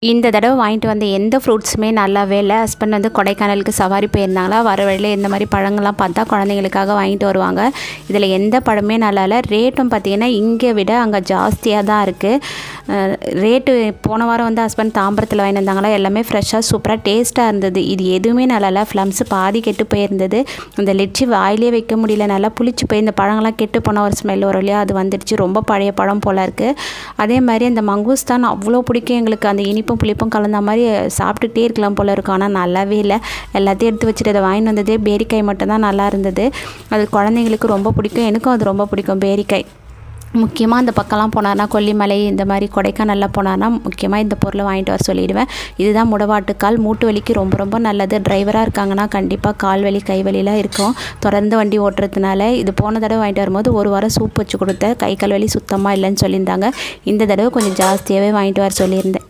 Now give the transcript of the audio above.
இந்த தடவை வாங்கிட்டு வந்த எந்த ஃப்ரூட்ஸுமே நல்லாவே இல்லை. ஹஸ்பண்ட் வந்து கொடைக்கானலுக்கு சவாரி போயிருந்தாங்களா, வர வழியில் இந்த மாதிரி பழங்கள்லாம் பார்த்தா குழந்தைங்களுக்காக வாங்கிட்டு வருவாங்க. இதில் எந்த பழமே நல்லா இல்லை. ரேட்டும் பார்த்திங்கன்னா இங்கே விட அங்கே ஜாஸ்தியாக தான் இருக்குது. ரேட்டு போன வாரம் வந்து ஹஸ்பண்ட் தாம்பரத்தில் வாங்கிட்டு வந்தாங்களா, எல்லாமே ஃப்ரெஷ்ஷாக சூப்பராக டேஸ்ட்டாக இருந்தது. இது எதுவுமே நல்லா இல்லை. ஃப்ளம்ஸு பாதி கெட்டு போயிருந்தது. இந்த லிச்சி வாயிலே வைக்க முடியல, நல்லா புளிச்சு போய் இந்த பழங்கள்லாம் கெட்டு போன ஒரு ஸ்மெல் வரும் இல்லையா, அது வந்துடுச்சு. ரொம்ப பழைய பழம் போல் இருக்குது. அதே மாதிரி அந்த மங்குஸ்தான் அவ்வளோ பிடிக்கும் எங்களுக்கு. அந்த இனிப்பும் புளிப்பும் கலந்த மாதிரி சாப்பிட்டுட்டே இருக்கலாம் போல இருக்கும். ஆனால் நல்லாவே இல்லை. எல்லாத்தையும் எடுத்து வச்சுட்டு அதை வாங்கிட்டு வந்ததே பேரிக்காய் மட்டும்தான் நல்லா இருந்தது. அது குழந்தைங்களுக்கு ரொம்ப பிடிக்கும், எனக்கும் அது ரொம்ப பிடிக்கும் பேரிக்காய். முக்கியமாக அந்த பக்கம்லாம் போனார்னா, கொல்லிமலை இந்த மாதிரி கொடைக்கானல்லாம் போனார்னா முக்கியமாக இந்த பொருளை வாங்கிட்டு வர சொல்லிடுவேன். இதுதான் முடவாட்டுக்கால். மூட்டு வலிக்கு ரொம்ப ரொம்ப நல்லது. டிரைவராக இருக்காங்கன்னா கண்டிப்பாக கால் வலி கை வலிலாம் இருக்கும் தொடர்ந்து வண்டி ஓட்டுறதுனால. இது போன தடவை வாங்கிட்டு வரும்போது ஒரு வாரம் சூப் வச்சு கொடுத்தேன், கை கால் வலி சுத்தமாக இல்லைன்னு சொல்லியிருந்தாங்க. இந்த தடவை கொஞ்சம் ஜாஸ்தியாகவே வாங்கிட்டு வர சொல்லியிருந்தேன்.